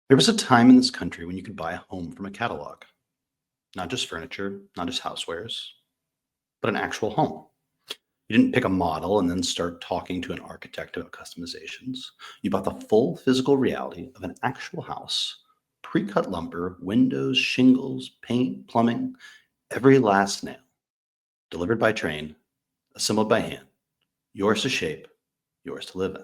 There was a time in this country when you could buy a home from a catalog, not just furniture, not just housewares, but an actual home. You didn't pick a model and then start talking to an architect about customizations. You bought the full physical reality of an actual house, pre cut lumber, windows, shingles, paint, plumbing, every last nail, delivered by train, assembled by hand, yours to shape, yours to live in.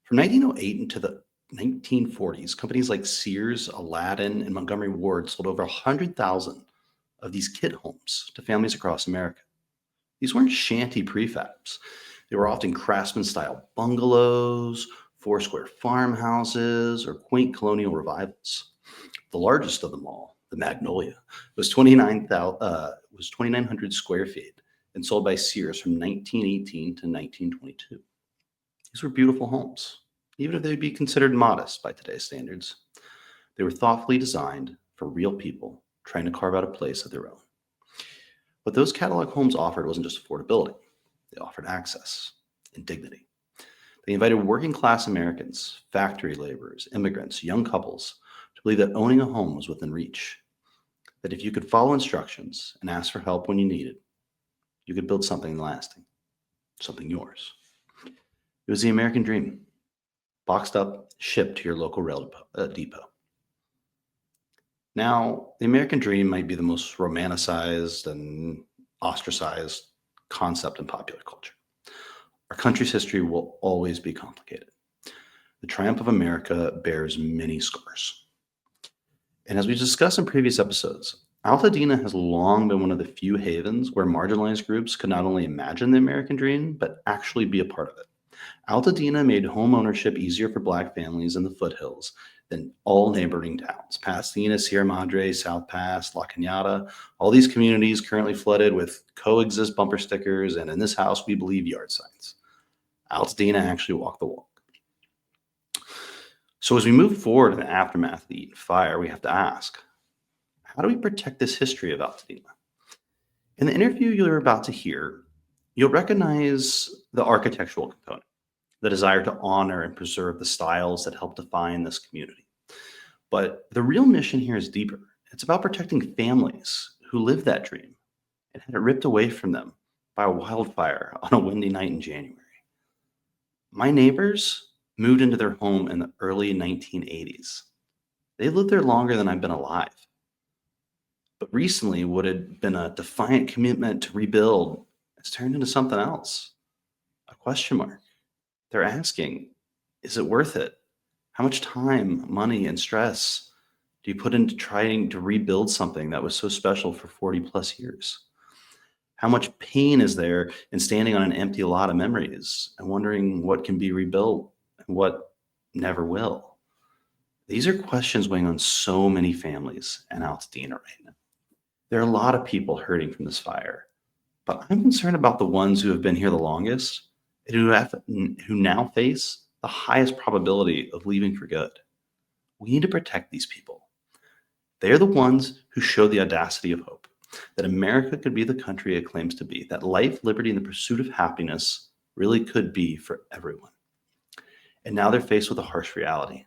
From 1908 into the 1940s, companies like Sears, Aladdin, and Montgomery Ward sold over 100,000 of these kit homes to families across America. These weren't shanty prefabs. They were often craftsman style bungalows, four square farmhouses, or quaint colonial revivals. The largest of them all, the Magnolia, was 2,900 square feet and sold by Sears from 1918 to 1922. These were beautiful homes, even if they'd be considered modest by today's standards. They were thoughtfully designed for real people trying to carve out a place of their own. What those catalog homes offered wasn't just affordability, they offered access and dignity. They invited working class Americans, factory laborers, immigrants, young couples to believe that owning a home was within reach, that if you could follow instructions and ask for help when you needed, you could build something lasting, something yours. It was the American dream, boxed up, shipped to your local rail depot. Now, the American dream might be the most romanticized and ostracized concept in popular culture. Our country's history will always be complicated. The triumph of America bears many scars. And as we discussed in previous episodes, Altadena has long been one of the few havens where marginalized groups could not only imagine the American dream, but actually be a part of it. Altadena made home ownership easier for Black families in the foothills than all neighboring towns. Pasadena, Sierra Madre, South Pass, La Cañada, all these communities currently flooded with coexist bumper stickers and in this house we believe yard signs. Altadena actually walked the walk. So as we move forward in the aftermath of the Eaton fire, we have to ask, how do we protect this history of Altadena? In the interview you're about to hear, you'll recognize the architectural component, the desire to honor and preserve the styles that help define this community. But the real mission here is deeper. It's about protecting families who lived that dream and had it ripped away from them by a wildfire on a windy night in January. My neighbors moved into their home in the early 1980s. They lived there longer than I've been alive. But recently, what had been a defiant commitment to rebuild has turned into something else, a question mark. They're asking, is it worth it? How much time, money, and stress do you put into trying to rebuild something that was so special for 40 plus years? How much pain is there in standing on an empty lot of memories and wondering what can be rebuilt and what never will? These are questions weighing on so many families in Altadena right now. There are a lot of people hurting from this fire, but I'm concerned about the ones who have been here the longest and who now face the highest probability of leaving for good. We need to protect these people. They are the ones who show the audacity of hope, that America could be the country it claims to be, that life, liberty, and the pursuit of happiness really could be for everyone. And now they're faced with a harsh reality.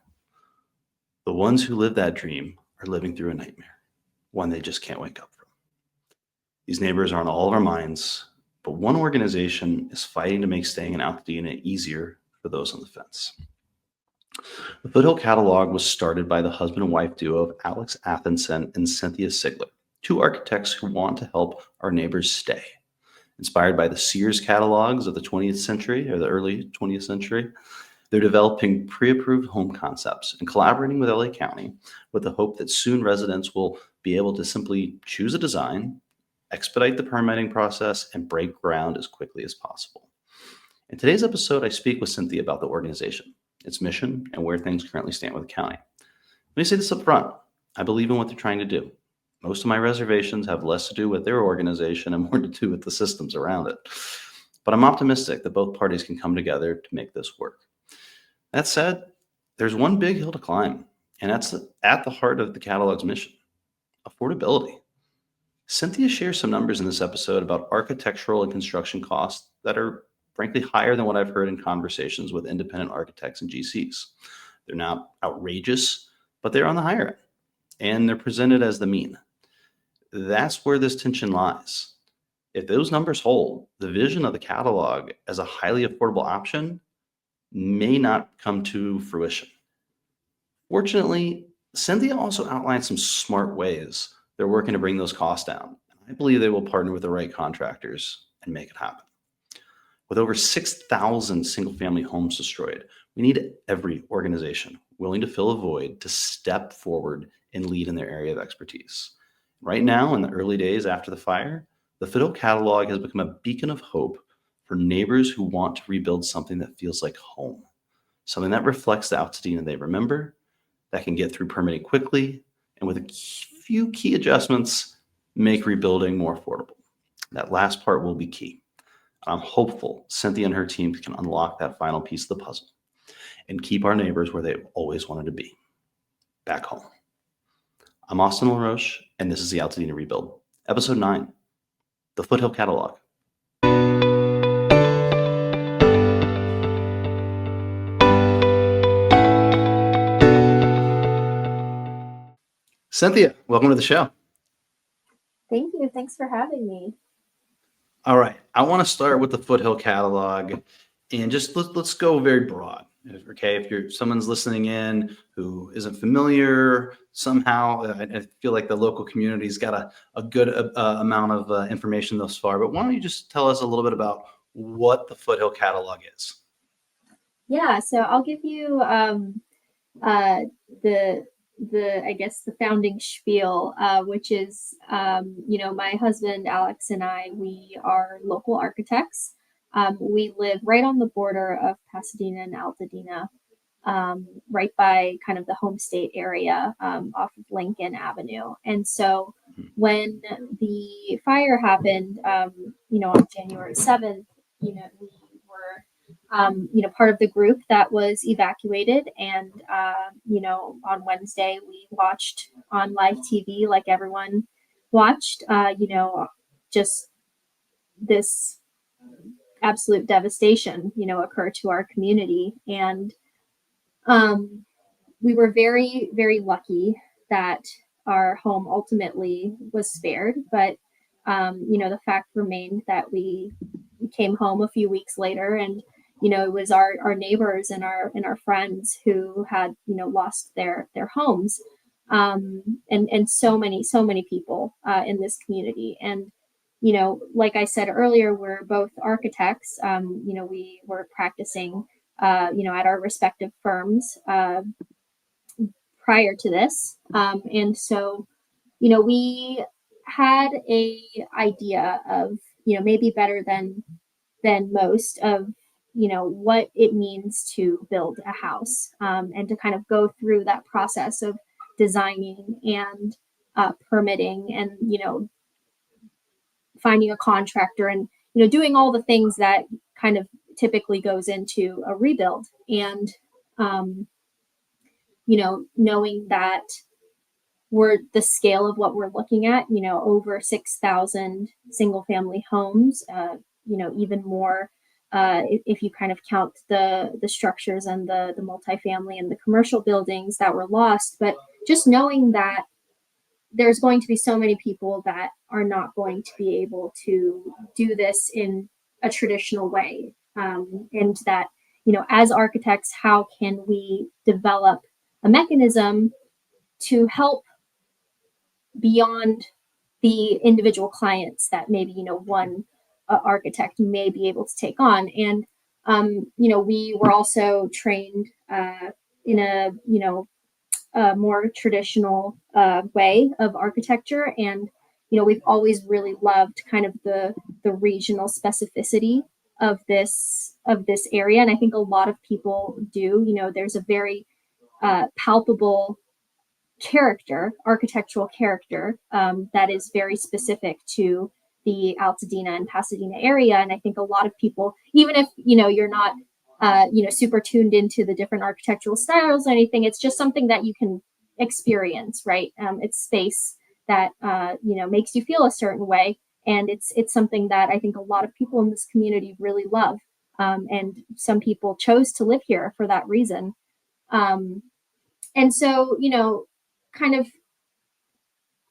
The ones who live that dream are living through a nightmare, one they just can't wake up from. These neighbors are on all of our minds, but one organization is fighting to make staying in Altadena easier for those on the fence. The Foothill Catalog was started by the husband and wife duo of Alex Athenson and Cynthia Sigler, two architects who want to help our neighbors stay. Inspired by the Sears catalogs of the 20th century or the early 20th century, they're developing pre-approved home concepts and collaborating with LA County with the hope that soon residents will be able to simply choose a design, expedite the permitting process, and break ground as quickly as possible. In today's episode, I speak with Cynthia about the organization, its mission, and where things currently stand with the county. Let me say this up front. I believe in what they're trying to do. Most of my reservations have less to do with their organization and more to do with the systems around it. But I'm optimistic that both parties can come together to make this work. That said, there's one big hill to climb, and that's at the heart of the catalog's mission: affordability. Cynthia shares some numbers in this episode about architectural and construction costs that are frankly higher than what I've heard in conversations with independent architects and GCs. They're not outrageous, but they're on the higher end, and they're presented as the mean. That's where this tension lies. If those numbers hold, the vision of the catalog as a highly affordable option may not come to fruition. Fortunately, Cynthia also outlined some smart ways they're working to bring those costs down. I believe they will partner with the right contractors and make it happen. With over 6,000 single family homes destroyed, we need every organization willing to fill a void to step forward and lead in their area of expertise. Right now, in the early days after the fire, the Foothill Catalog has become a beacon of hope for neighbors who want to rebuild something that feels like home, something that reflects the Altadena they remember, that can get through permitting quickly, and with a few key adjustments, make rebuilding more affordable. That last part will be key. I'm hopeful Cynthia and her team can unlock that final piece of the puzzle and keep our neighbors where they've always wanted to be, back home. I'm Austin LaRoche, and this is the Altadena Rebuild, Episode 9, the Foothill Catalog. Cynthia, welcome to the show. Thank you. Thanks for having me. All right. I want to start with the Foothill Catalog, and just let's go very broad. Okay, if someone's listening in who isn't familiar somehow, I feel like the local community's got a good amount of information thus far. But why don't you just tell us a little bit about what the Foothill Catalog is? Yeah, so I'll give you the I guess the founding spiel, which is my husband Alex and I, we are local architects. We live right on the border of Pasadena and Altadena, right by kind of the home state area, off of Lincoln Avenue. And so when the fire happened, on January 7th, we were part of the group that was evacuated. And, on Wednesday, we watched on live TV, like everyone watched, just this absolute devastation, occur to our community. And we were very, very lucky that our home ultimately was spared. But, the fact remained that we came home a few weeks later, and it was our neighbors and our friends who had lost their homes, and so many people in this community. And like I said earlier, we're both architects. We were practicing at our respective firms prior to this, and so we had a idea of maybe better than most of what it means to build a house, and to kind of go through that process of designing and permitting, and finding a contractor, and doing all the things that kind of typically goes into a rebuild. And knowing that we're the scale of what we're looking at, over 6,000 single family homes, even more if you kind of count the structures and the multifamily and the commercial buildings that were lost. But just knowing that there's going to be so many people that are not going to be able to do this in a traditional way, and that as architects, how can we develop a mechanism to help beyond the individual clients that maybe one architect may be able to take on. And we were also trained in a more traditional way of architecture, and we've always really loved kind of the regional specificity of this area. And I think a lot of people do. There's a very palpable architectural character, that is very specific to the Altadena and Pasadena area. And I think a lot of people, even if you're not super tuned into the different architectural styles or anything, it's just something that you can experience, right? It's space that makes you feel a certain way, and it's something that I think a lot of people in this community really love, and some people chose to live here for that reason. And so, kind of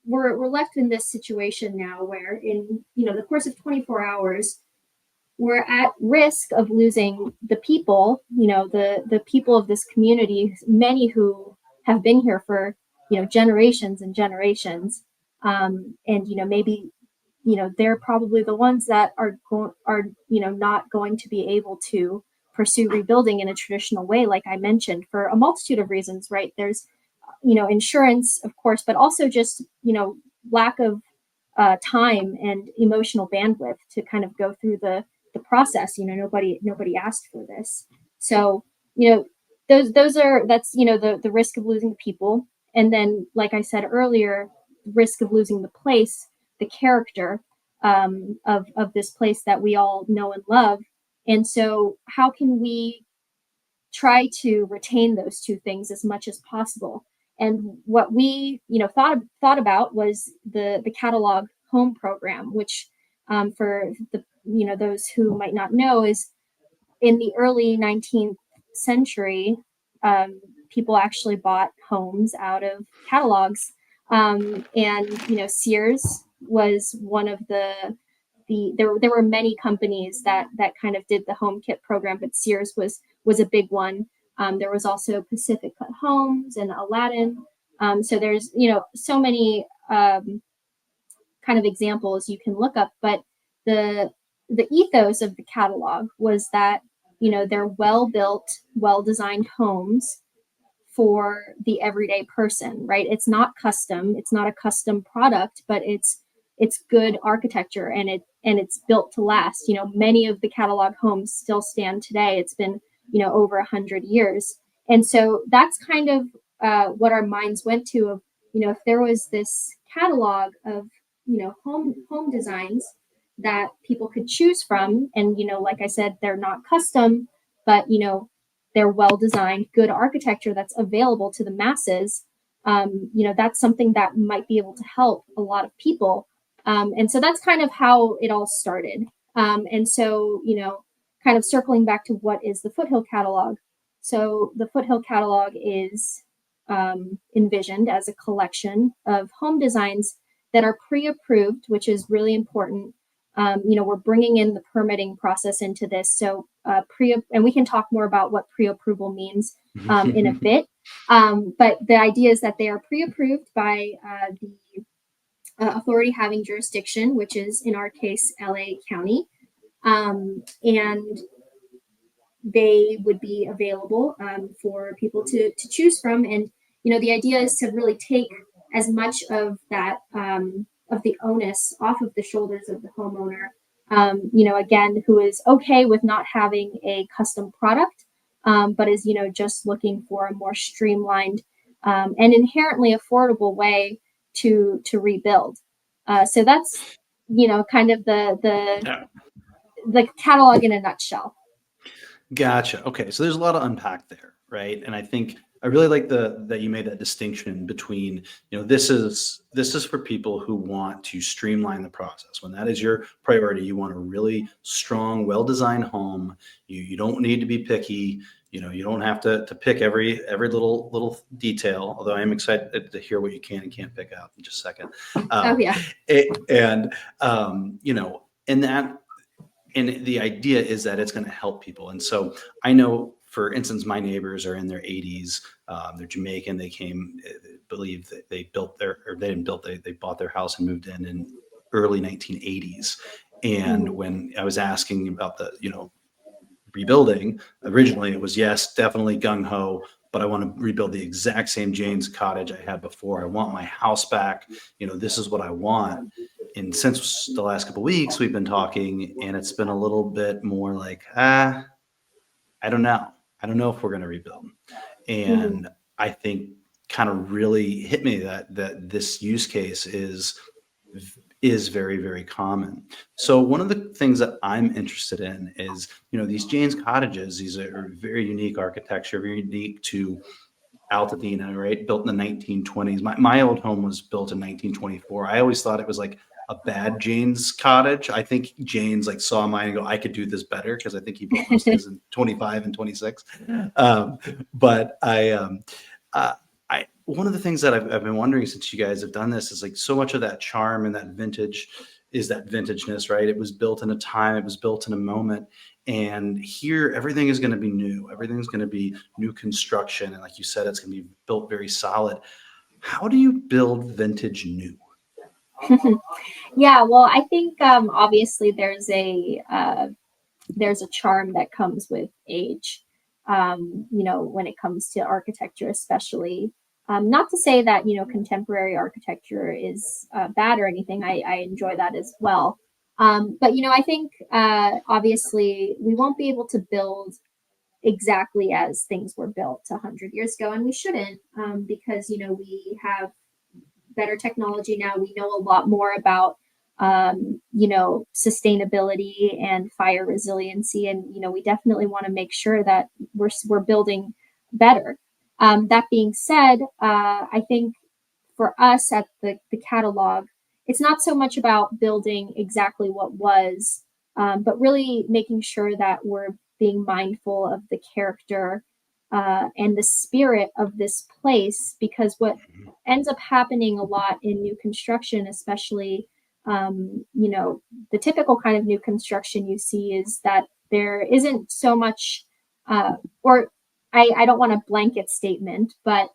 we're left in this situation now where in, the course of 24 hours, we're at risk of losing the people, the people of this community, many who have been here for, generations and generations. And, maybe, they're probably the ones that are, not going to be able to pursue rebuilding in a traditional way, like I mentioned, for a multitude of reasons, right? There's, insurance, of course, but also just, lack of time and emotional bandwidth to kind of go through the process. Nobody asked for this, so that's the risk of losing the people, and then, like I said earlier, risk of losing the place, the character of this place that we all know and love. And so, how can we try to retain those two things as much as possible? And what we, thought about was the catalog home program, which, for the, those who might not know, is in the early 19th century, people actually bought homes out of catalogs. And Sears was one of there were many companies that kind of did the home kit program, but Sears was a big one. There was also Pacific Cut Homes and Aladdin. So there's so many kind of examples you can look up, but the ethos of the catalog was that they're well built, well designed homes for the everyday person, right? It's not custom, it's not a custom product, but it's good architecture, and it's built to last. Many of the catalog homes still stand today. It's been over 100 years. And so that's kind of what our minds went to, of if there was this catalog of home designs that people could choose from, and like I said, they're not custom, but they're well designed, good architecture that's available to the masses. That's something that might be able to help a lot of people. And so that's kind of how it all started. And so, kind of circling back to what is the Foothill Catalog. So the Foothill Catalog is envisioned as a collection of home designs that are pre-approved, which is really important. We're bringing in the permitting process into this. So and we can talk more about what pre-approval means in a bit. But the idea is that they are pre-approved by the authority having jurisdiction, which is in our case LA County, and they would be available for people to choose from. And the idea is to really take as much of that of the onus off of the shoulders of the homeowner. Again, who is okay with not having a custom product, but is just looking for a more streamlined and inherently affordable way to rebuild. So that's kind of the catalog in a nutshell. Gotcha. Okay, so there's a lot to unpack there, right? And I think I really like that you made that distinction between, this is for people who want to streamline the process. When that is your priority, you want a really strong, well-designed home. You don't need to be picky. You don't have to pick every little detail. Although I am excited to hear what you can and can't pick out in just a second. Oh yeah. And the idea is that it's going to help people. And so I know, for instance, my neighbors are in their 80s. They're Jamaican. They came, believe that they built they didn't build, they bought their house and moved in early 1980s. And when I was asking about the, rebuilding, originally it was, yes, definitely gung ho, but I want to rebuild the exact same Jane's cottage I had before. I want my house back. This is what I want. And since the last couple of weeks, we've been talking, and it's been a little bit more like, I don't know. I don't know if we're going to rebuild. And I think kind of really hit me that this use case is very, very common. So one of the things that I'm interested in is, these Jane's cottages, these are very unique architecture, very unique to Altadena, right? Built in the 1920s. My old home was built in 1924. I always thought it was like a bad Jane's cottage. I think Jane's like saw mine and go, I could do this better, because I think he built most of his in 25 and 26. Um, but uh, one of the things that I've been wondering since you guys have done this is like so much of that charm and that vintage is that vintageness, right? It was built in a time, it was built in a moment. And here, everything is going to be new. Everything's going to be new construction. And like you said, it's going to be built very solid. How do you build vintage new? Yeah, well, I think obviously there's a charm that comes with age. When it comes to architecture, especially. Not to say that contemporary architecture is bad or anything. I enjoy that as well. But I think obviously we won't be able to build exactly as things were built 100 years ago, and we shouldn't, because we have better technology now. We know a lot more about sustainability and fire resiliency, and we definitely want to make sure that we're building better. That being said, I think for us at the catalog, it's not so much about building exactly what was, but really making sure that we're being mindful of the character and the spirit of this place, because what ends up happening a lot in new construction, especially the typical kind of new construction you see, is that there isn't so much, or I don't want a blanket statement, but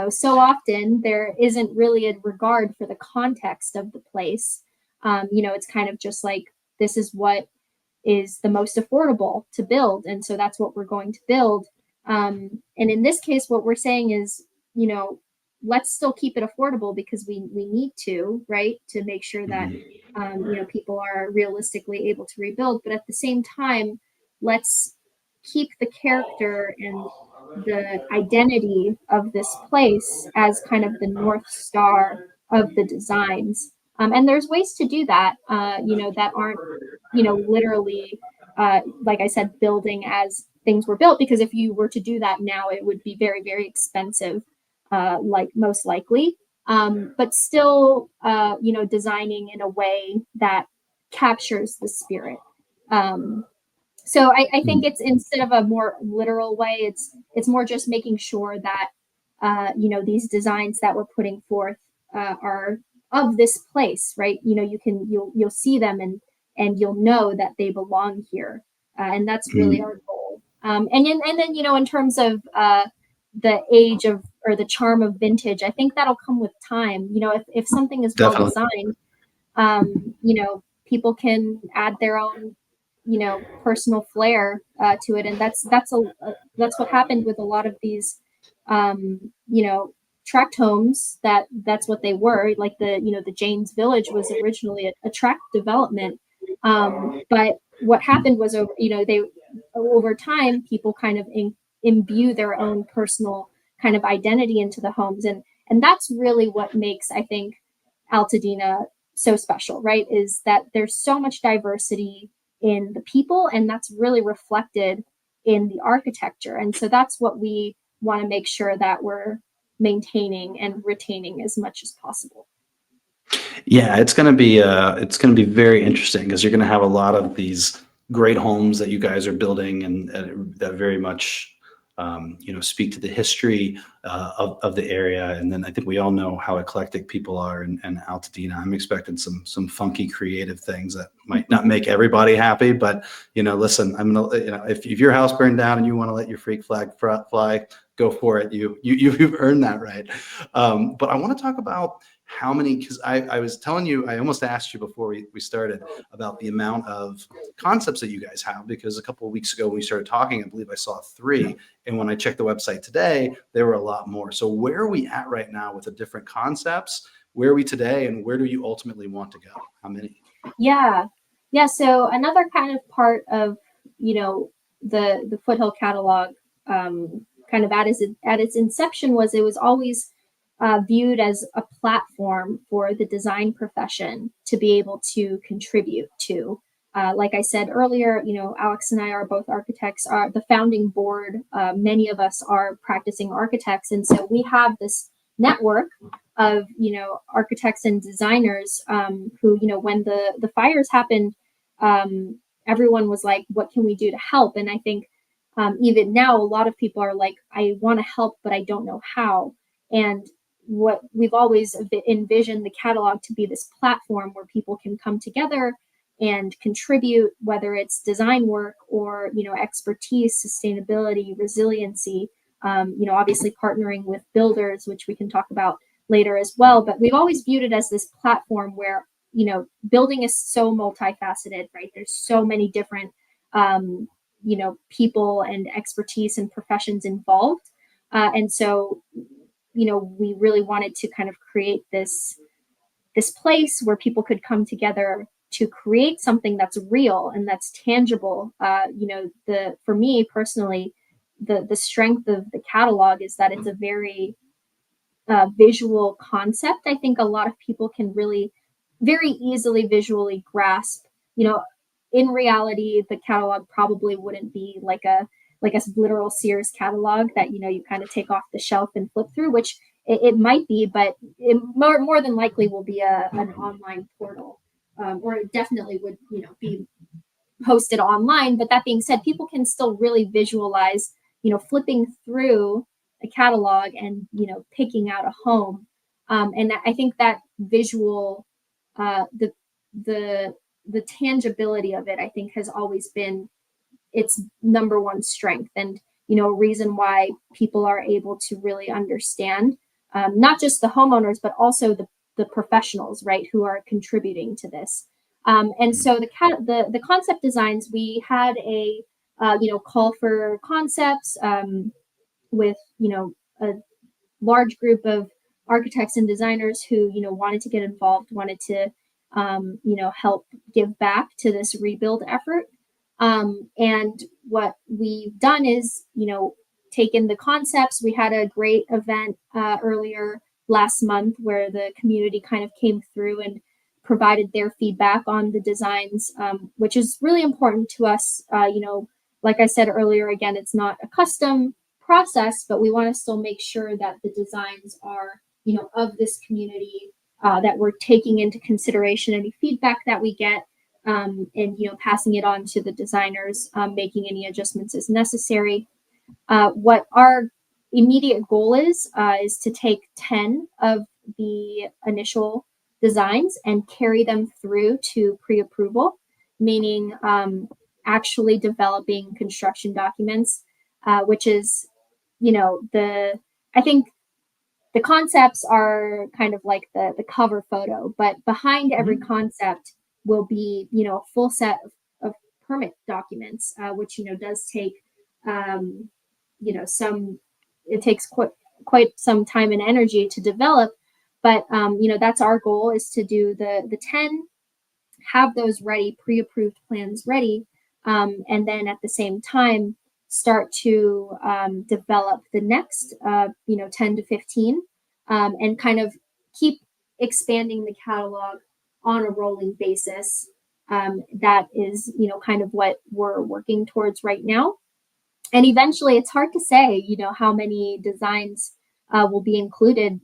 so often there isn't really a regard for the context of the place. It's kind of just like, this is what is the most affordable to build, and so that's what we're going to build. And in this case, what we're saying is, let's still keep it affordable, because we need to, right, to make sure that people are realistically able to rebuild. But at the same time, let's keep the character and the identity of this place as kind of the North Star of the designs. And there's ways to do that, that aren't, literally, like I said, building as things were built, because if you were to do that now, it would be very, very expensive, like most likely. But still, designing in a way that captures the spirit. So I think it's, instead of a more literal way, it's more just making sure that these designs that we're putting forth are of this place, right? You'll see them, and you'll know that they belong here, and that's really our goal. And then in terms of the age of, or the charm of vintage, I think that'll come with time. If something is well Definitely. designed, people can add their own personal flair to it, and that's what happened with a lot of these tract homes. That's what they were. Like the James Village was originally a tract development, but what happened was, over time, people kind of imbue their own personal kind of identity into the homes, and that's really what makes, I think, Altadena so special, right? Is that there's so much diversity in the people, and that's really reflected in the architecture. And so that's what we want to make sure that we're maintaining and retaining as much as possible. Yeah, it's going to be very interesting, because you're going to have a lot of these great homes that you guys are building, and that very much speak to the history of the area. And then I think we all know how eclectic people are in Altadena. I'm expecting some funky, creative things that might not make everybody happy, but listen, I'm gonna, if your house burned down and you want to let your freak flag fly, go for it. You've earned that right. But I want to talk about how many, because I was telling you, I almost asked you before we started about the amount of concepts that you guys have, because a couple of weeks ago when we started talking, I believe I saw 3. And when I checked the website today, there were a lot more. So where are we at right now with the different concepts? Where are we today, and where do you ultimately want to go? How many? Yeah. So another kind of part of the Foothill Catalog, kind of at its inception, was it was always viewed as a platform for the design profession to be able to contribute to. Like I said earlier, Alex and I are both architects. Are the founding board. Many of us are practicing architects, and so we have this network of, architects and designers, who, when the fires happened, everyone was like, what can we do to help? And I think, even now, a lot of people are like, I want to help, but I don't know how. And what we've always envisioned the catalog to be this platform where people can come together and contribute, whether it's design work or, expertise, sustainability, resiliency, obviously partnering with builders, which we can talk about later as well. But we've always viewed it as this platform where, building is so multifaceted, right? There's so many different, people and expertise and professions involved. And so, we really wanted to kind of create this place where people could come together to create something that's real and that's tangible. The for me personally, the strength of the catalog is that it's a very visual concept. I think a lot of people can really very easily visually grasp. You know, in reality, the catalog probably wouldn't be like a literal Sears catalog that you kind of take off the shelf and flip through, which it might be, but it more than likely will be an online portal, or it definitely would be hosted online. But that being said, people can still really visualize, flipping through a catalog and picking out a home. And I think that visual, the the the tangibility of it, I think, has always been its number one strength, and a reason why people are able to really understand, not just the homeowners but also the professionals, right, who are contributing to this. And so the concept designs, we had a call for concepts, with a large group of architects and designers who wanted to get involved, wanted to help give back to this rebuild effort. And what we've done is taken the concepts. We had a great event earlier last month where the community kind of came through and provided their feedback on the designs, which is really important to us. Like I said earlier, again, it's not a custom process, but we want to still make sure that the designs are, of this community, that we're taking into consideration any feedback that we get, and passing it on to the designers, making any adjustments as necessary. What our immediate goal is to take 10 of the initial designs and carry them through to pre-approval, meaning actually developing construction documents, which is, the I think the concepts are kind of like the cover photo, but behind every concept will be a full set of permit documents, which does take some it takes quite some time and energy to develop. But that's our goal, is to do the 10, have those ready, pre-approved plans ready, and then at the same time start to develop the next 10 to 15, and kind of keep expanding the catalog on a rolling basis. That is kind of what we're working towards right now. And eventually, it's hard to say how many designs will be included.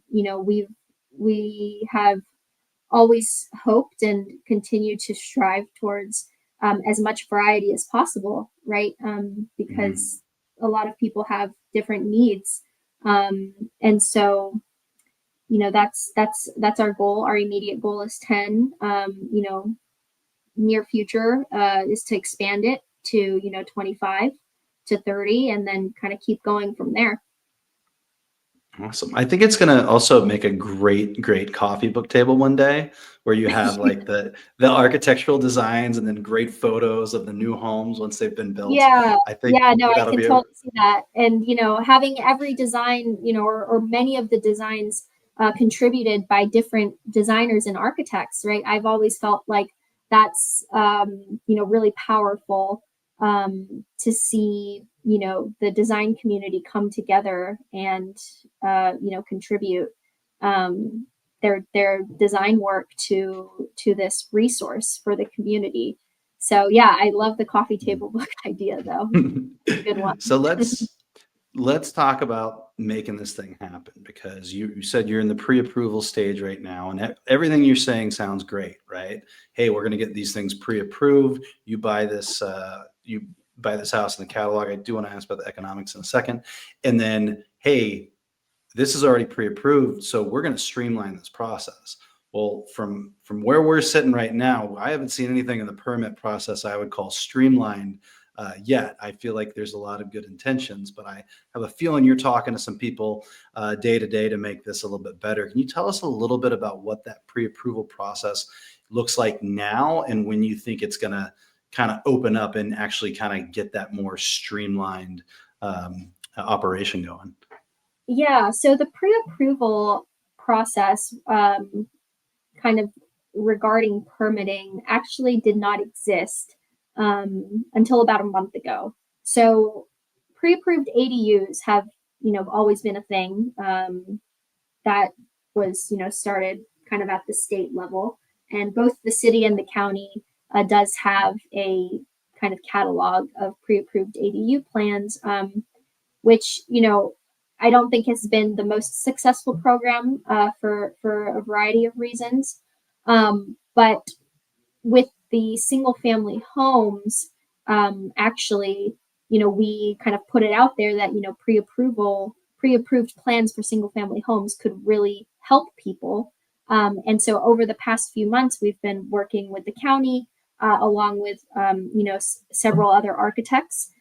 We have always hoped and continue to strive towards as much variety as possible, right? Because a lot of people have different needs, and so that's our goal. Our immediate goal is 10. Near future is to expand it to 25 to 30, and then kind of keep going from there. Awesome. I think it's going to also make a great coffee book table one day, where you have like the architectural designs and then great photos of the new homes once they've been built. Yeah, I think yeah, no, I that'll can be totally see that. And having every design, or many of the designs contributed by different designers and architects, right? I've always felt like that's really powerful, to see the design community come together and contribute their design work to this resource for the community. So yeah, I love the coffee table book idea, though. Good one. So let's talk about making this thing happen, because you said you're in the pre-approval stage right now, and everything you're saying sounds great, right? Hey, we're going to get these things pre-approved. You buy this house in the catalog. I do want to ask about the economics in a second. And then, hey, this is already pre-approved, so we're going to streamline this process. Well, from where we're sitting right now, I haven't seen anything in the permit process I would call streamlined yet. I feel like there's a lot of good intentions, but I have a feeling you're talking to some people day to day to make this a little bit better. Can you tell us a little bit about what that pre-approval process looks like now, and when you think it's going to kind of open up and actually kind of get that more streamlined operation going? Yeah, so the pre-approval process, kind of regarding permitting, actually did not exist until about a month ago. So pre-approved ADUs have, always been a thing that was, started kind of at the state level, and both the city and the county does have a kind of catalog of pre-approved ADU plans, which I don't think has been the most successful program for a variety of reasons. But with the single family homes, actually, we kind of put it out there that pre-approved plans for single family homes could really help people. And so over the past few months, we've been working with the county, along with several other architects,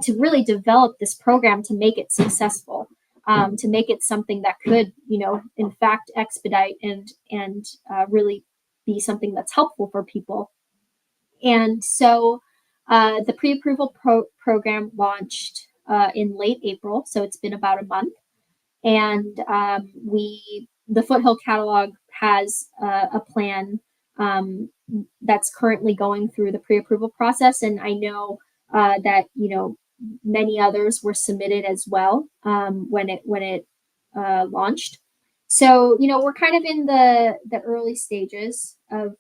to really develop this program to make it successful, to make it something that could, in fact, expedite and really be something that's helpful for people. And so the pre-approval program launched in late April, so it's been about a month. And the Foothill Catalog has a plan that's currently going through the pre-approval process, and I know that many others were submitted as well when it launched. So we're kind of in the early stages of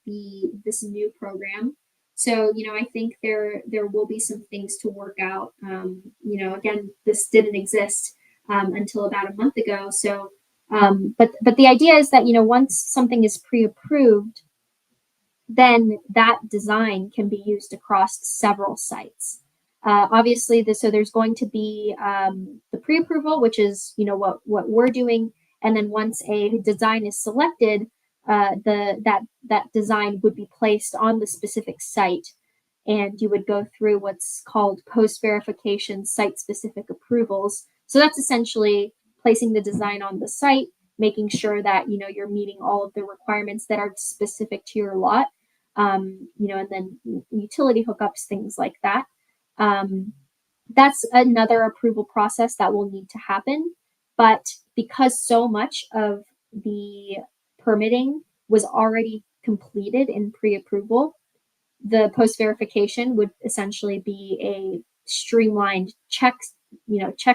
this new program. So I think there will be some things to work out. Again, this didn't exist until about a month ago. So, but the idea is that once something is pre-approved, then that design can be used across several sites. Obviously, so there's going to be the pre-approval, which is what we're doing, and then once a design is selected, that design would be placed on the specific site, and you would go through what's called post-verification site-specific approvals. So that's essentially placing the design on the site, making sure that you're meeting all of the requirements that are specific to your lot, and then utility hookups, things like that. That's another approval process that will need to happen. But because so much of the permitting was already completed in pre-approval, the post-verification would essentially be a streamlined check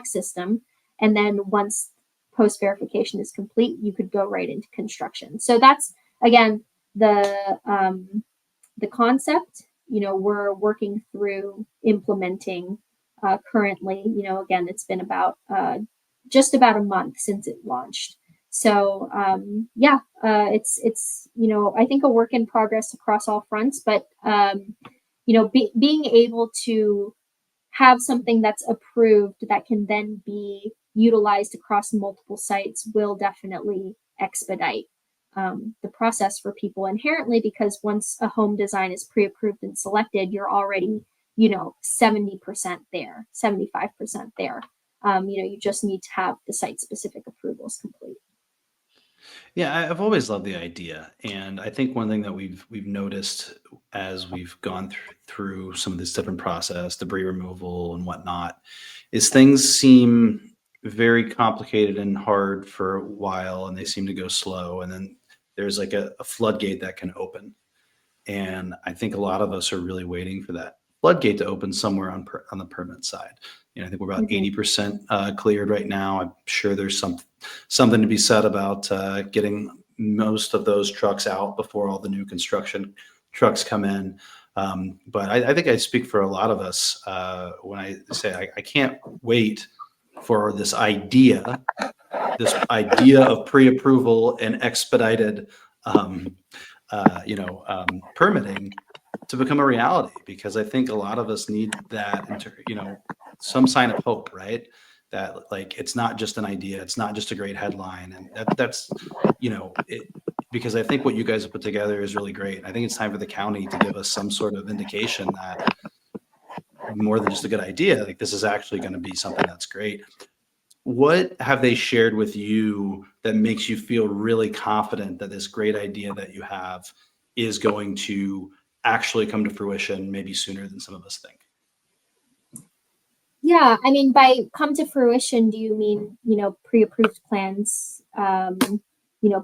system. And then once post-verification is complete, you could go right into construction. So that's, again, the concept. We're working through implementing currently. Again, it's been about just about a month since it launched. So it's I think a work in progress across all fronts, but being able to have something that's approved that can then be utilized across multiple sites will definitely expedite the process for people inherently, because once a home design is pre-approved and selected, you're already 70% there, 75% there. You just need to have the site specific approvals complete. Yeah, I've always loved the idea, and I think one thing that we've noticed as we've gone through some of this different process, debris removal and whatnot, is things seem very complicated and hard for a while, and they seem to go slow, and then there's like a floodgate that can open, and I think a lot of us are really waiting for that floodgate to open somewhere on the permit side. I think we're about Mhm. 80% cleared right now. I'm sure there's something to be said about getting most of those trucks out before all the new construction trucks come in. But I think I speak for a lot of us when I say I can't wait for this idea of pre-approval and expedited, um, permitting to become a reality, because I think a lot of us need that, some sign of hope, right? That like it's not just an idea, it's not just a great headline, and that's it. Because I think what you guys have put together is really great. I think it's time for the county to give us some sort of indication that more than just a good idea, like this is actually going to be something that's great. What have they shared with you that makes you feel really confident that this great idea that you have is going to actually come to fruition, maybe sooner than some of us think? Yeah, I mean, by come to fruition, do you mean, pre-approved plans,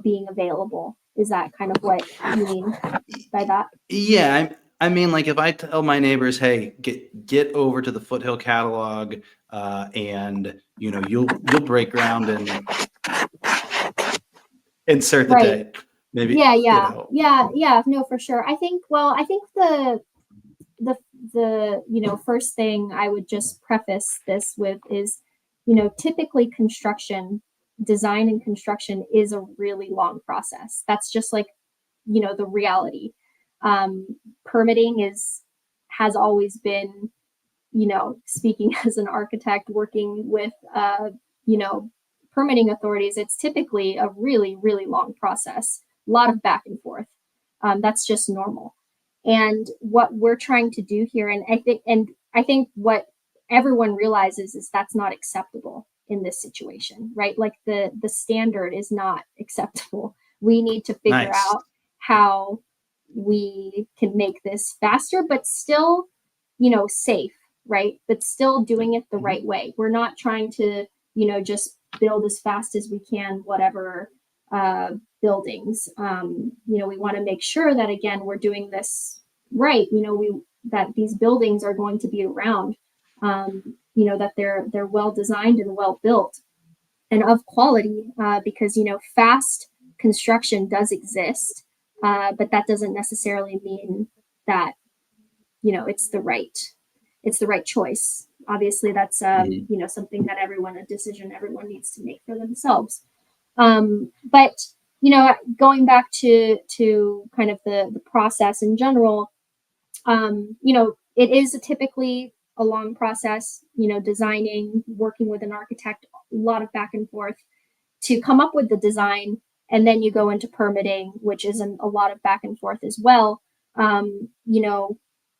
being available? Is that kind of what you mean by that? Yeah, I mean, like if I tell my neighbors, "Hey, get over to the Foothill Catalog, and you'll break ground and insert the Right. date," maybe Yeah, yeah, yeah, yeah. No, for sure. I think the first thing I would just preface this with is, typically design and construction is a really long process. That's just like, the reality. Um, Permitting has always been, speaking as an architect working with, you know, permitting authorities, it's typically a really, really long process, a lot of back and forth. That's just normal. And what we're trying to do here, and I think what everyone realizes is that's not acceptable in this situation, right? Like the standard is not acceptable. We need to figure nice. out how we can make this faster, but still, safe, right? But still doing it the Mhm. right way. We're not trying to, just build as fast as we can, whatever buildings. We want to make sure that again we're doing this right. That these buildings are going to be around. That they're well designed and well built and of quality, because fast construction does exist, but that doesn't necessarily mean that it's the right choice. Obviously, that's Mhm. something that a decision everyone needs to make for themselves. But going back to kind of the process in general, it is typically a long process. Designing, working with an architect, a lot of back and forth to come up with the design, and then you go into permitting, which is a lot of back and forth as well.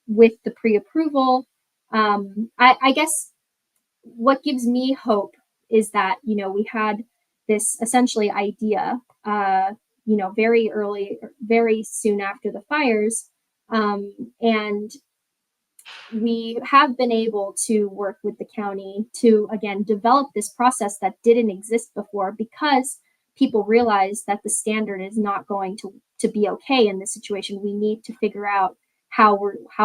With the pre-approval, I guess what gives me hope is that we had this essentially idea, very early, very soon after the fires, and we have been able to work with the county to again develop this process that didn't exist before, because people realize that the standard is not going to be okay in this situation. We need to figure out how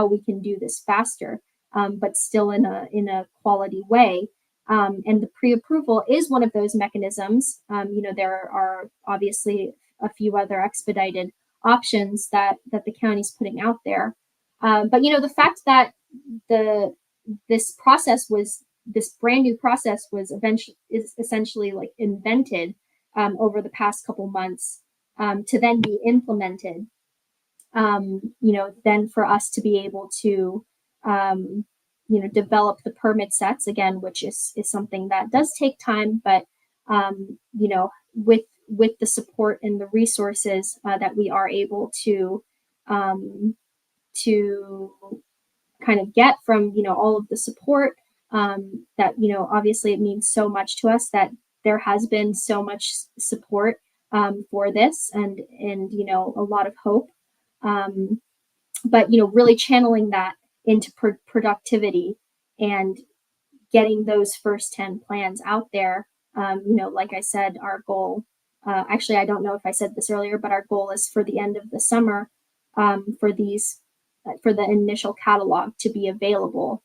we can do this faster, but still in a quality way. And the pre-approval is one of those mechanisms. There are obviously a few other expedited options that the county's putting out there. But the fact that the this brand new process was eventually is essentially like invented over the past couple months, to then be implemented, then for us to be able to develop the permit sets again, which is something that does take time, but with the support and the resources that we are able um, to kind of get from all of the support, that obviously it means so much to us that there has been so much support for this, and a lot of hope, um, but really channeling that into productivity and getting those first 10 plans out there. Like I said, our goal, actually I don't know if I said this earlier, but our goal is for the end of the summer, for the initial catalog to be available,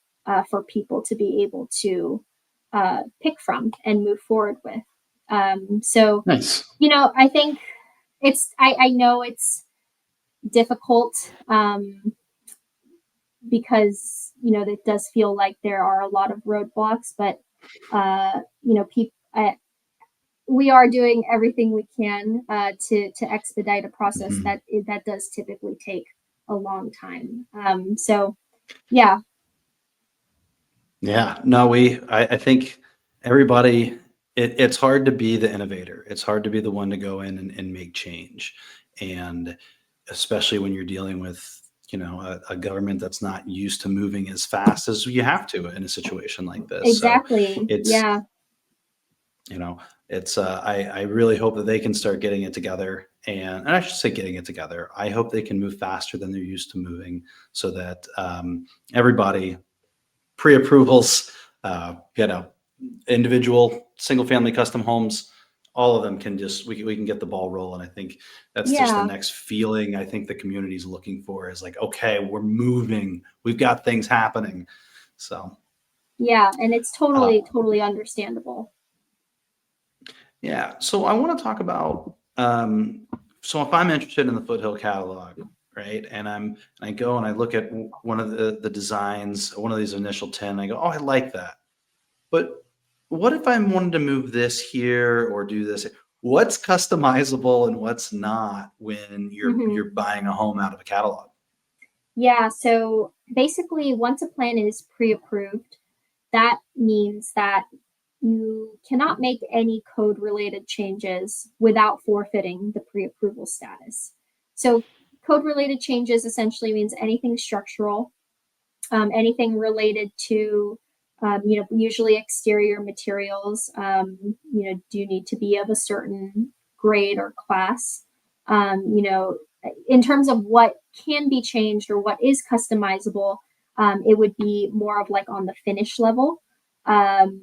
for people to be able to pick from and move forward with. So, Nice. I think I know it's difficult, because, you know, it does feel like there are a lot of roadblocks, but, you know, we are doing everything we can to expedite a process Mhm. that does typically take a long time. So yeah, Yeah, no, I think everybody, it's hard to be the innovator. It's hard to be the one to go in and make change. And especially when you're dealing with, a government that's not used to moving as fast as you have to in a situation like this. So exactly. it's, Yeah, you know, I really hope that they can start getting it together. And I should say getting it together. I hope they can move faster than they're used to moving so that everybody pre-approvals, individual single-family custom homes, all of them can just we can get the ball rolling. I think that's just the yeah, next feeling I think the community's looking for is like, okay, we're moving, we've got things happening. So yeah, and it's uh, totally understandable. yeah, so I want to talk about so if I'm interested in the Foothill catalog, right, and I go and I look at one of the designs, one of these initial 10, I go, oh, I like that. But what if I wanted to move this here or do this? What's customizable and what's not when Hmm. you're buying a home out of a catalog? Yeah, so basically, once a plan is pre-approved, that means that you cannot make any code related changes without forfeiting the pre approval status. So, code related changes essentially means anything structural, anything related to, you know, usually exterior materials, you know, do need to be of a certain grade or class. You know, in terms of what can be changed or what is customizable, it would be more of like on the finish level.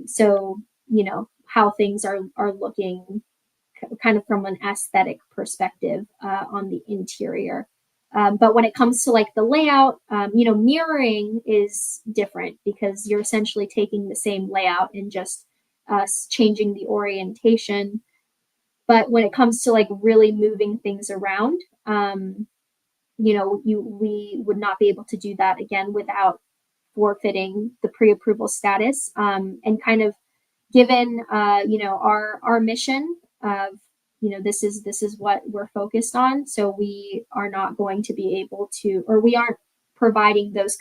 So, you know, how things are looking kind of from an aesthetic perspective on the interior. But when it comes to like the layout, you know, mirroring is different because you're essentially taking the same layout and just changing the orientation. But when it comes to like really moving things around, you know, we would not be able to do that again without forfeiting the pre-approval status, and kind of given you know our mission of, you know, this is what we're focused on, so we are not going to be able to, or we aren't providing those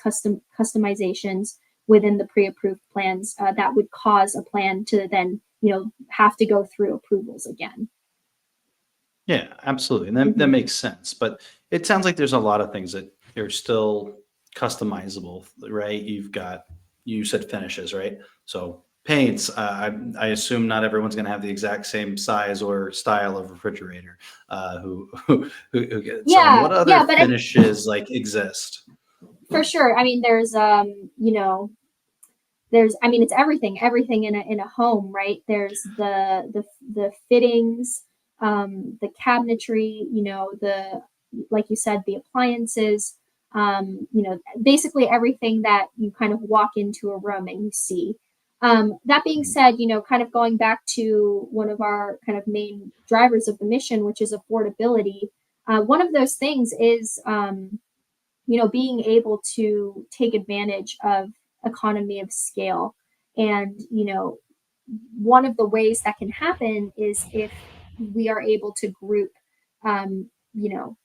customizations within the pre-approved plans that would cause a plan to then, you know, have to go through approvals again. Yeah, absolutely. And that Hmm. makes sense. But it sounds like there's a lot of things that are still customizable, right? You said finishes, right? So paints, I assume not everyone's going to have the exact same size or style of refrigerator. Who get so? And Yeah, what other yeah, but finishes like exist? for sure, I mean, there's you know, there's, I mean, it's everything in a home, right? There's the fittings, the cabinetry, you know, the, like you said, the appliances, you know, basically everything that you kind of walk into a room and you see. That being said, you know, kind of going back to one of our kind of main drivers of the mission, which is affordability. One of those things is, you know, being able to take advantage of economy of scale. And, you know, one of the ways that can happen is if we are able to group, you know,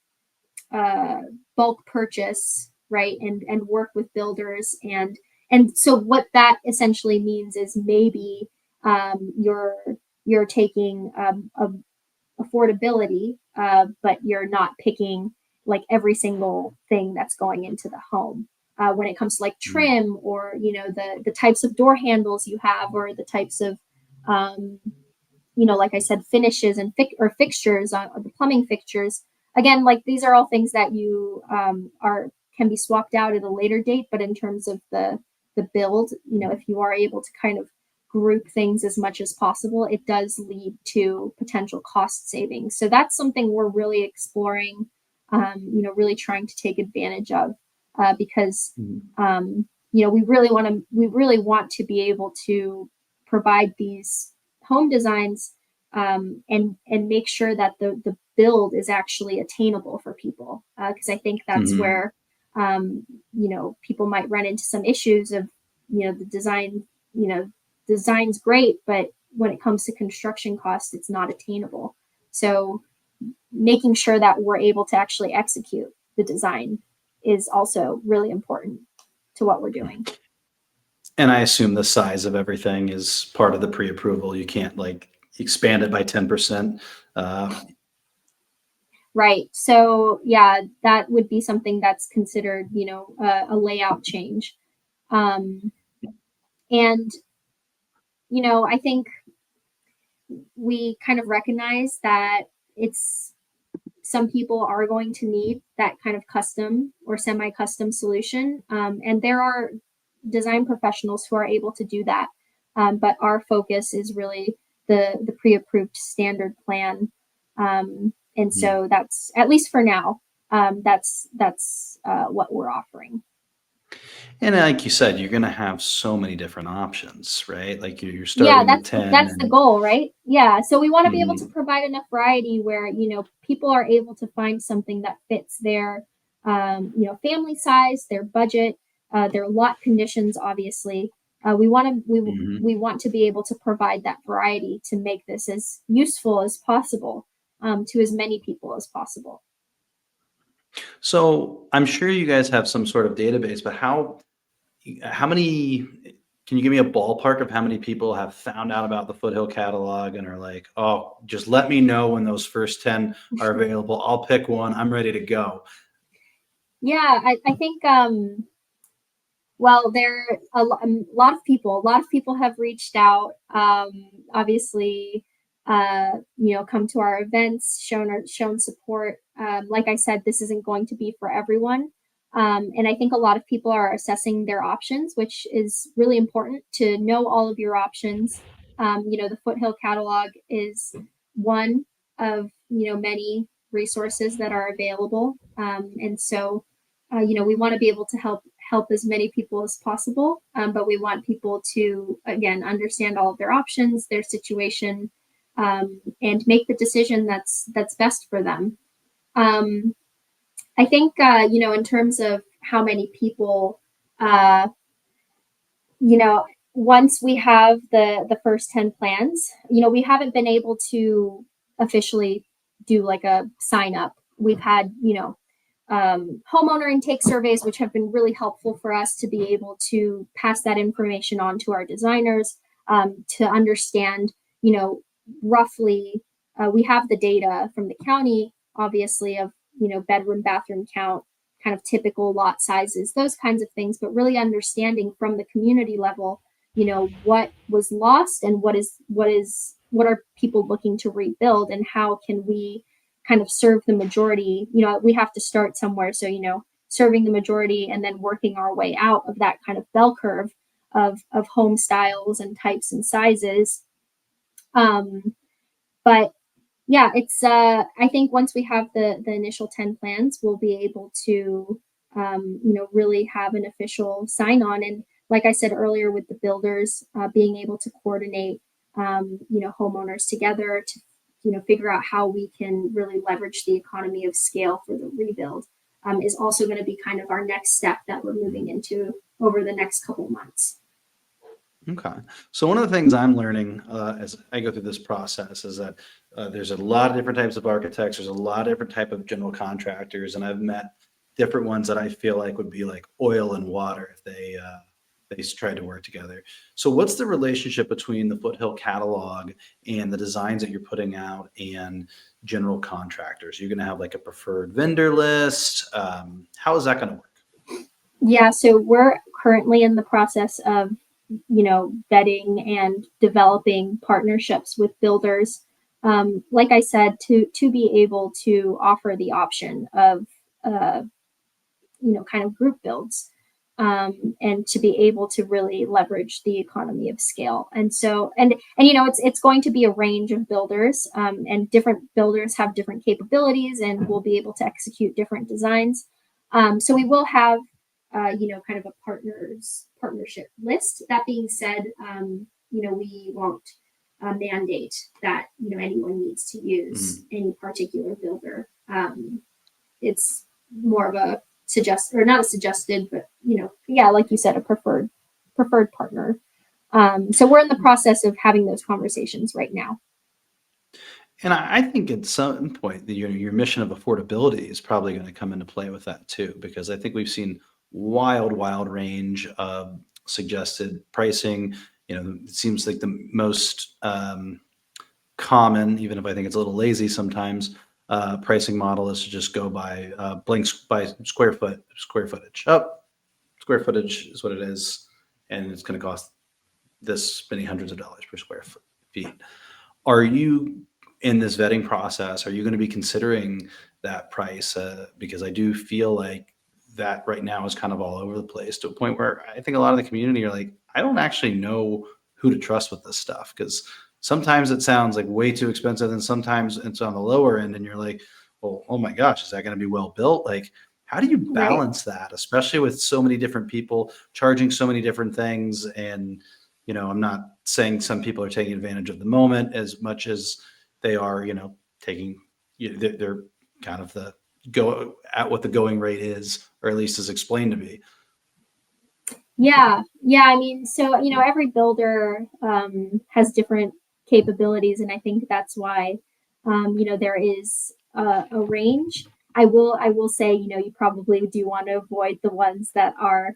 uh, bulk purchase, right, and work with builders. And so what that essentially means is maybe you're taking a affordability, but you're not picking like every single thing that's going into the home. When it comes to like Mm, trim, or, you know, the types of door handles you have, or the types of, um, you know, like I said, finishes and or fixtures on the plumbing fixtures. Again, like these are all things that you are can be swapped out at a later date. But in terms of the build, you know, if you are able to kind of group things as much as possible, it does lead to potential cost savings. So that's something we're really exploring, you know, really trying to take advantage of, because mm, you know, we really want to be able to provide these home designs, and make sure that the build is actually attainable for people, because I think that's mhm. where People might run into some issues of, the design, design's great, but when it comes to construction costs, it's not attainable. So making sure that we're able to actually execute the design is also really important to what we're doing. And I assume the size of everything is part of the pre-approval. You can't like expand it by 10%. Right. So yeah, that would be something that's considered, a layout change. Um, and, I think we kind of recognize that it's some people are going to need that kind of custom or semi-custom solution. And there are design professionals who are able to do that. But our focus is really the pre-approved standard plan. And so that's, at least for now, that's what we're offering. And like you said, you're going to have so many different options, right? Like you're Yeah, starting with 10 that's the and goal, right? Yeah, so we want to be able to Mhm. provide enough variety where, people are able to find something that fits their family size, their budget, their lot conditions. Obviously, we want to Mhm. we want to be able to provide that variety to make this as useful as possible, to as many people as possible. So I'm sure you guys have some sort of database, but how many can you give me a ballpark of how many people have found out about the Foothill catalog and are like, oh, just let me know when those first 10 are available. I'll pick one. I'm ready to go. Yeah, I think well, a lot of people have reached out. Obviously, come to our events, shown support. Like I said, this isn't going to be for everyone, and I think a lot of people are assessing their options, which is really important to know all of your options. The Foothill Catalog is one of many resources that are available, and so we want to be able to help as many people as possible, but we want people to again understand all of their options, their situation, and make the decision that's best for them. um, I think in terms of how many people, uh, you know once we have the first 10 plans, we haven't been able to officially do like a sign up. We've had homeowner intake surveys, which have been really helpful for us to be able to pass that information on to our designers, to understand, you know, roughly. We have the data from the county, obviously, of bedroom, bathroom count, kind of typical lot sizes, those kinds of things, but really understanding from the community level, what was lost and what are people looking to rebuild, and how can we kind of serve the majority. We have to start somewhere, so serving the majority and then working our way out of that kind of bell curve of home styles and types and sizes. But yeah, it's I think once we have the initial 10 plans, we'll be able to really have an official sign on. And like I said earlier, with the builders, being able to coordinate homeowners together to figure out how we can really leverage the economy of scale for the rebuild, is also going to be kind of our next step that we're moving into over the next couple months. Okay. So one of the things I'm learning as I go through this process is that there's a lot of different types of architects. There's a lot of different type of general contractors, and I've met different ones that I feel like would be like oil and water if they tried to work together. So what's the relationship between the Foothill catalog and the designs that you're putting out and general contractors? You're going to have like a preferred vendor list. How is that going to work? Yeah, so we're currently in the process of, vetting and developing partnerships with builders. Like I said, to be able to offer the option of, uh, kind of group builds, and to be able to really leverage the economy of scale. And so, and it's going to be a range of builders, and different builders have different capabilities and will be able to execute different designs. So we will have, kind of a partnership list. That being said, we won't mandate that anyone needs to use Mhm. any particular builder. It's more of a suggest, or not a suggested, but yeah, like you said, a preferred partner. So we're in the process of having those conversations right now. And I think at some point, your mission of affordability is probably going to come into play with that too, because I think we've seen wild range of suggested pricing. It seems like the most common, even if I think it's a little lazy sometimes, pricing model is to just go by by square footage. Square footage is what it is, and it's going to cost this many hundreds of dollars per feet. Are you in this vetting process? Are you going to be considering that price? Because I do feel like that right now is kind of all over the place to a point where I think a lot of the community are like, I don't actually know who to trust with this stuff because sometimes it sounds like way too expensive, and sometimes it's on the lower end, and you're like, well, oh my gosh, is that going to be well built? Like, how do you Right. balance that, especially with so many different people charging so many different things? And I'm not saying some people are taking advantage of the moment as much as they are, taking, they're kind of the go at what the going rate is, or at least is explained to be. Yeah. I mean, so every builder has different capabilities, and I think that's why there is a range. I will say, you probably do want to avoid the ones that are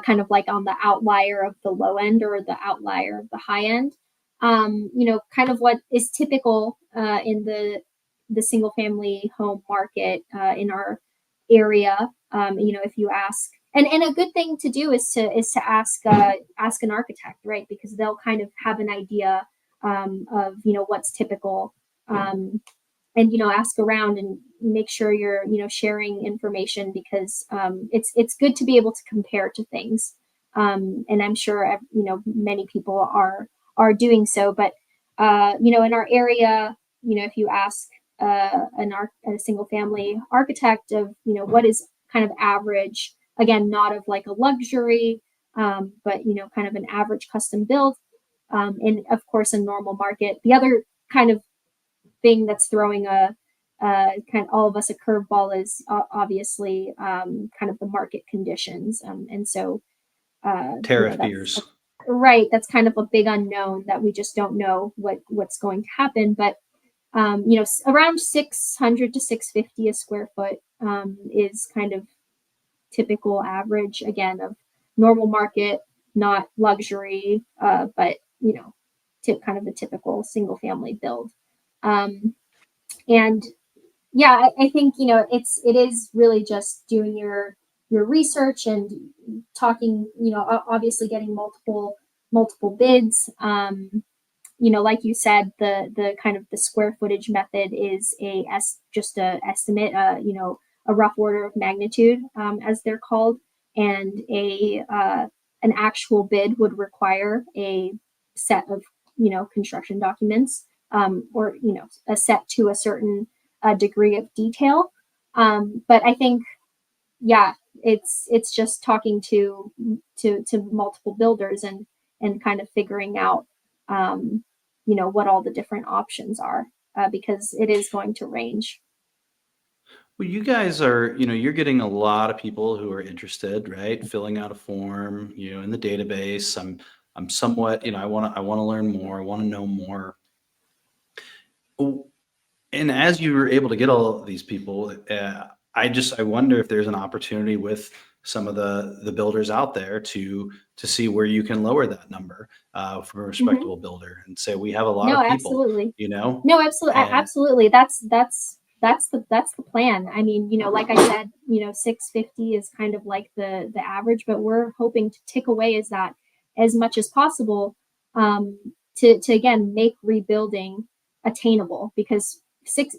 kind of like on the outlier of the low end or the outlier of the high end. Kind of what is typical in the single family home market in our area. If you ask, and a good thing to do is to ask an architect, right? Because they'll kind of have an idea of what's typical, and ask around and make sure you're sharing information, because it's good to be able to compare to things, and I'm sure many people are doing so. But in our area, if you ask a single family architect of what is kind of average, again, not of like a luxury, but kind of an average custom build, and of course a normal market. The other kind of thing that's throwing kind of all of us a curveball is obviously kind of the market conditions, and so Tariff that's fears. right. That's kind of a big unknown that we just don't know what's going to happen. But around 600 to 650 a square foot is kind of typical average, again, of normal market, not luxury, but kind of a typical single family build. And yeah, I think it is really just doing your research and talking, obviously getting multiple bids. Like you said, the kind of the square footage method is just a estimate, a rough order of magnitude, as they're called, and an actual bid would require a set of construction documents, or a set to a certain degree of detail. But I think, yeah, it's just talking to multiple builders and kind of figuring out what all the different options are, because it is going to range. Well, you guys are, you're getting a lot of people who are interested, right? Filling out a form, in the database. I'm somewhat, I want to learn more. I want to know more. Oh, and as you were able to get all of these people, I wonder if there's an opportunity with some of the builders out there to see where you can lower that number from a Hmm. respectable builder and say we have a lot No, of people, absolutely. No, absolutely, and absolutely. That's the plan. I mean, like I said, 650 is kind of like the average, but we're hoping to tick away as that as much as possible, um, to again make rebuilding attainable, because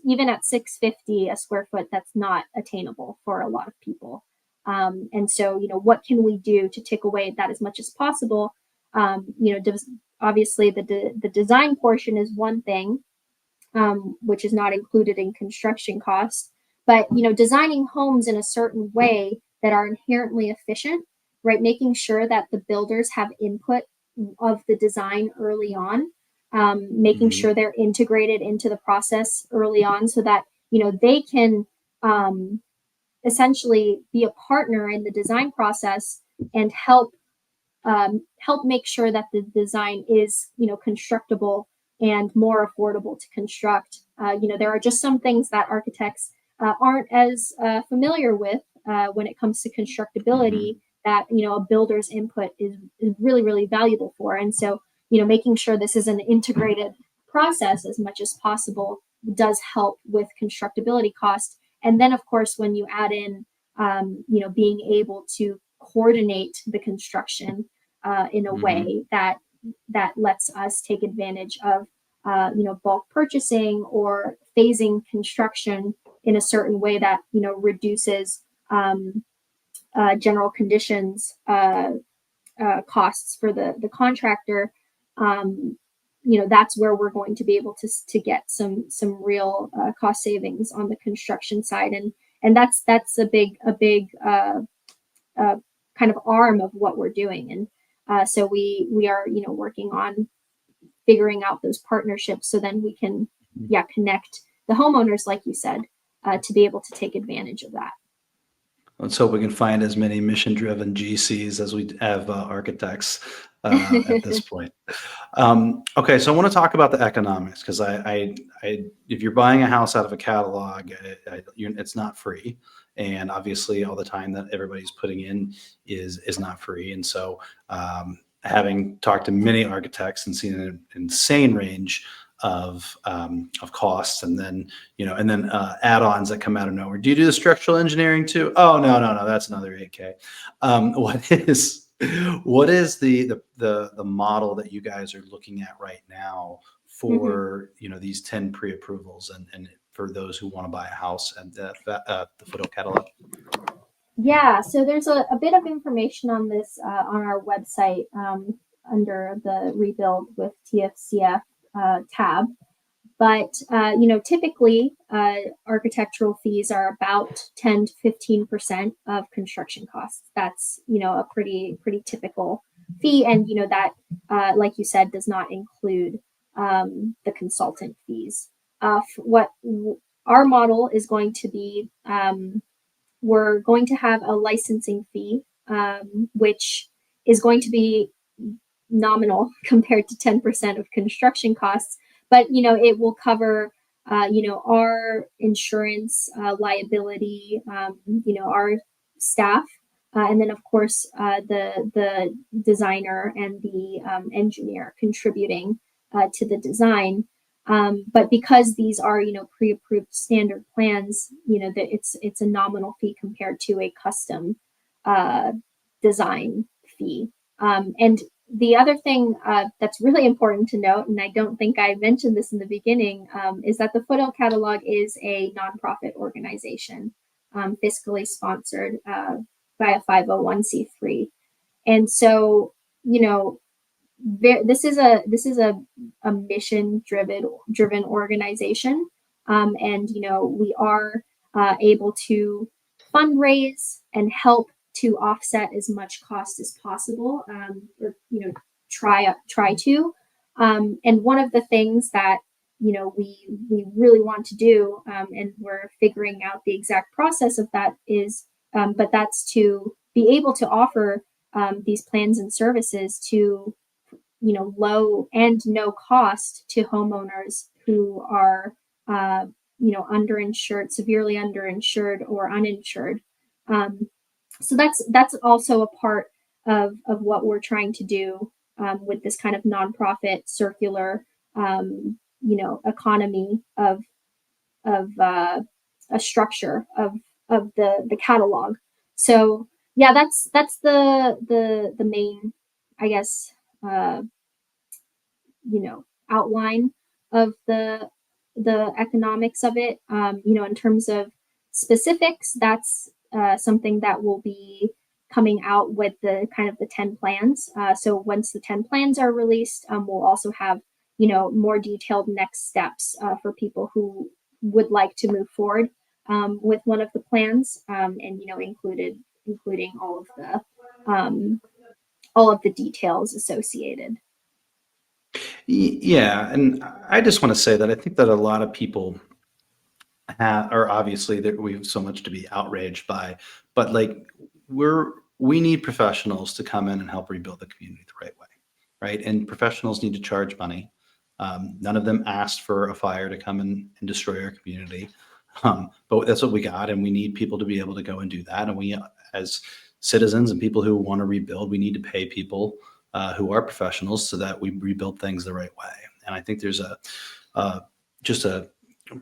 even at 650 a square foot, that's not attainable for a lot of people. And so, what can we do to tick away at that as much as possible? Obviously the design portion is one thing, which is not included in construction costs. But designing homes in a certain way that are inherently efficient, right? Making sure that the builders have input of the design early on, making mhm. sure they're integrated into the process early on, so that they can, um, essentially be a partner in the design process and help make sure that the design is, constructible and more affordable to construct. There are just some things that architects aren't as familiar with when it comes to Hmm. constructability that, a builder's input is really, really valuable for. And so, making sure this is an integrated process as much as possible does help with constructability cost. And then, of course, when you add in, being able to coordinate the construction in a Hmm. way that lets us take advantage of bulk purchasing or phasing construction in a certain way that reduces general conditions costs for the contractor. um, that's where we're going to be able to get some real cost savings on the construction side. And that's a big uh, kind of arm of what we're doing. And so we are working on figuring out those partnerships so then we can, yeah, connect the homeowners, like you said, to be able to take advantage of that. Let's hope we can find as many mission-driven GCs as we have architects at this point. Okay, so I want to talk about the economics because if you're buying a house out of a catalog, it's not free, and obviously, all the time that everybody's putting in is not free. And so, having talked to many architects and seen an insane range of costs, and then add-ons that come out of nowhere. Do you do the structural engineering too? Oh, no, no, no, that's another 8K. What is the model that you guys are looking at right now Mhm. for these 10 pre-approvals, and for those who want to buy a house at the Foothill Catalog? Yeah, so there's a bit of information on this on our website under the Rebuild with TFCF tab. But typically, architectural fees are about 10 to 15% of construction costs. That's a pretty typical fee, and that, like you said, does not include the consultant fees. What our model is going to be, we're going to have a licensing fee, which is going to be nominal compared to 10% of construction costs, but it will cover our insurance liability, our staff, and then of course the designer and the engineer contributing to the design. But because these are pre-approved standard plans, that it's a nominal fee compared to a custom uh, design fee. And the other thing that's really important to note, and I don't think I mentioned this in the beginning, is that the Foothill Catalog is a nonprofit organization, fiscally sponsored by a 501(c)(3). And so, this is a mission driven organization, and we are able to fundraise and help to offset as much cost as possible, or try to. And one of the things that we really want to do, and we're figuring out the exact process of that is, but that's to be able to offer these plans and services to low and no cost to homeowners who are underinsured, severely underinsured, or uninsured. um, so that's also a part of what we're trying to do with this kind of nonprofit circular economy of a structure of the catalog. So yeah, that's the main, I guess, uh, outline of the economics of it. In terms of specifics, that's something that will be coming out with the kind of the 10 plans. So once the 10 plans are released, we'll also have more detailed next steps for people who would like to move forward with one of the plans, and including um, all of the details associated. Yeah, and I just want to say that I think that a lot of people have, or obviously that we have so much to be outraged by, but like we need professionals to come in and help rebuild the community the right way, right? And professionals need to charge money. None of them asked for a fire to come and destroy our community. But that's what we got, and we need people to be able to go and do that. And we, as citizens and people who want to rebuild, we need to pay people who are professionals so that we rebuild things the right way. And I think there's uh, just a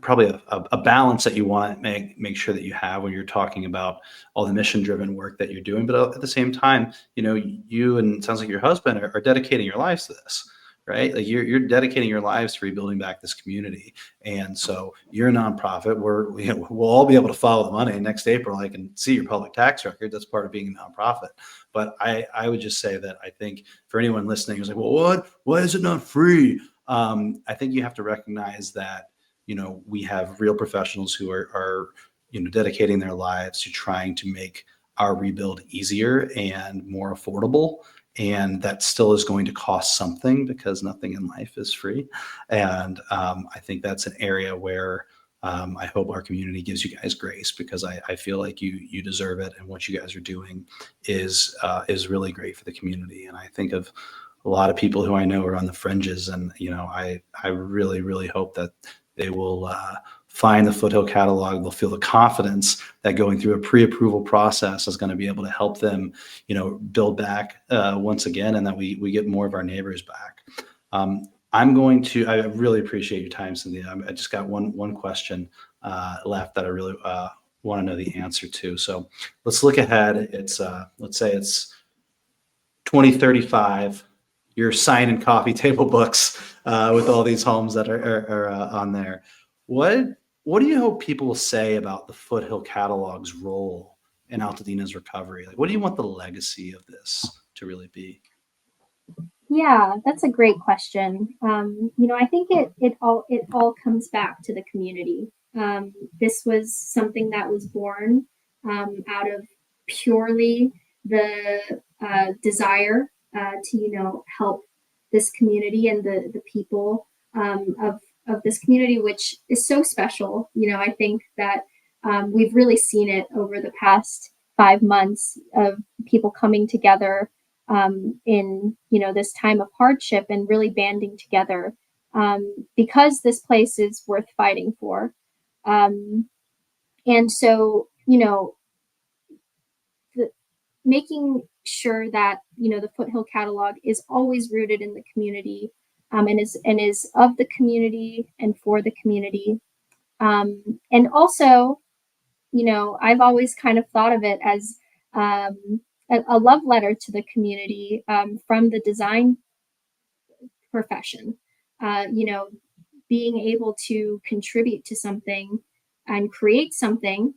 probably a balance that you want to make sure that you have when you're talking about all the mission driven work that you're doing, but at the same time, you and it sounds like your husband are dedicating your lives to this, right? Like you're dedicating your lives to rebuilding back this community. And so you're a nonprofit. We'll all be able to follow the money. Next April I can see your public tax record. That's part of being a nonprofit. But I would just say that I think for anyone listening who's like, well, why is it not free? I think you have to recognize that we have real professionals who are dedicating their lives to trying to make our rebuild easier and more affordable. And that still is going to cost something because nothing in life is free. And I think that's an area where I hope our community gives you guys grace, because I feel like you deserve it. And what you guys are doing is really great for the community. And I think of a lot of people who I know are on the fringes, and I really, really hope that they will find the Foothill Catalog. They'll feel the confidence that going through a pre-approval process is going to be able to help them, build back once again, and that we get more of our neighbors back. I really appreciate your time, Cynthia. I just got one question left that I really want to know the answer to. So let's look ahead. It's let's say it's 2035. You're signing coffee table books with all these homes that are on there. What do you hope people will say about the Foothill Catalog's role in Altadena's recovery? Like, what do you want the legacy of this to really be? Yeah, that's a great question. I think it all comes back to the community. This was something that was born out of purely the desire to help this community and the people of this community, which is so special. I think that we've really seen it over the past 5 months of people coming together in this time of hardship and really banding together because this place is worth fighting for. And so making sure that the Foothill Catalog is always rooted in the community, and is of the community and for the community. And also, I've always kind of thought of it as a love letter to the community from the design profession. Being able to contribute to something and create something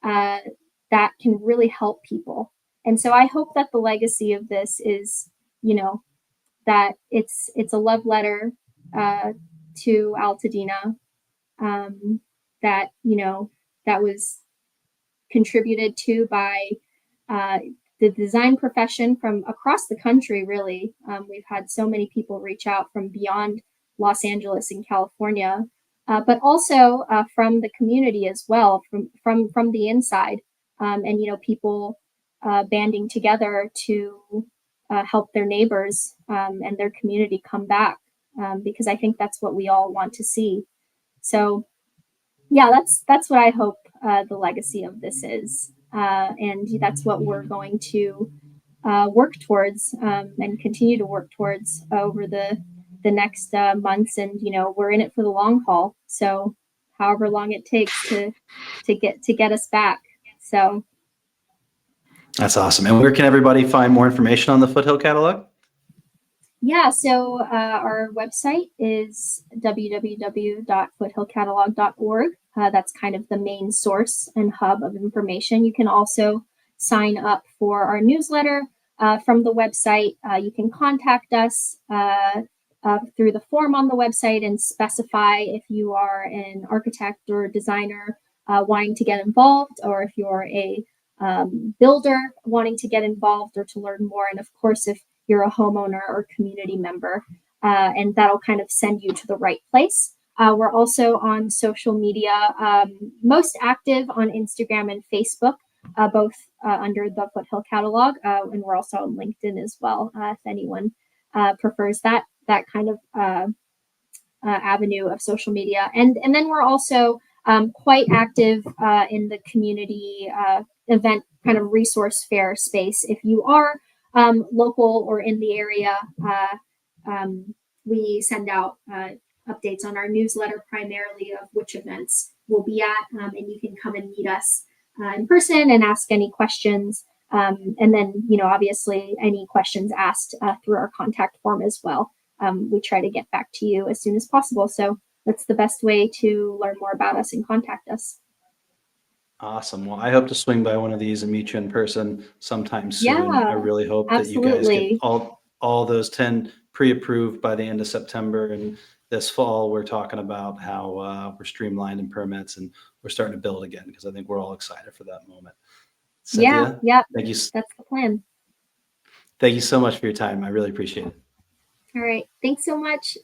that can really help people. And so I hope that the legacy of this is, that it's a love letter to Altadena, that that was contributed to by the design profession from across the country. Really, we've had so many people reach out from beyond Los Angeles and California, but also from the community as well, from the inside, and people banding together to help their neighbors and their community come back, because I think that's what we all want to see. So yeah, that's what I hope the legacy of this is, and that's what we're going to work towards and continue to work towards over the next months. And we're in it for the long haul. So however long it takes to get us back. So That's awesome. And where can everybody find more information on the Foothill Catalog? yeah, so our website is www.foothillcatalog.org. That's kind of the main source and hub of information. You can also sign up for our newsletter from the website. You can contact us through the form on the website and specify if you are an architect or designer wanting to get involved, or if you're a builder wanting to get involved or to learn more. And of course, if you're a homeowner or community member, and that'll kind of send you to the right place. We're also on social media, most active on Instagram and Facebook, both under the Foothill Catalog, and we're also on LinkedIn as well. If anyone prefers that kind of avenue of social media, and then we're also quite active in the community event kind of resource fair space. If you are local or in the area, we send out updates on our newsletter primarily of which events we'll be at, and you can come and meet us in person and ask any questions. And then, obviously, any questions asked through our contact form as well. We try to get back to you as soon as possible. So that's the best way to learn more about us and contact us. Awesome. Well, I hope to swing by one of these and meet you in person sometime soon. I Yeah, really hope that you guys get absolutely. all those 10 pre-approved by the end of September. And this fall, we're talking about how we're streamlined in permits and we're starting to build again, because I think we're all excited for that moment. Yeah, Cynthia, yeah, thank you. that's the plan. Thank you so much for your time. I really appreciate it. All right. Thanks so much.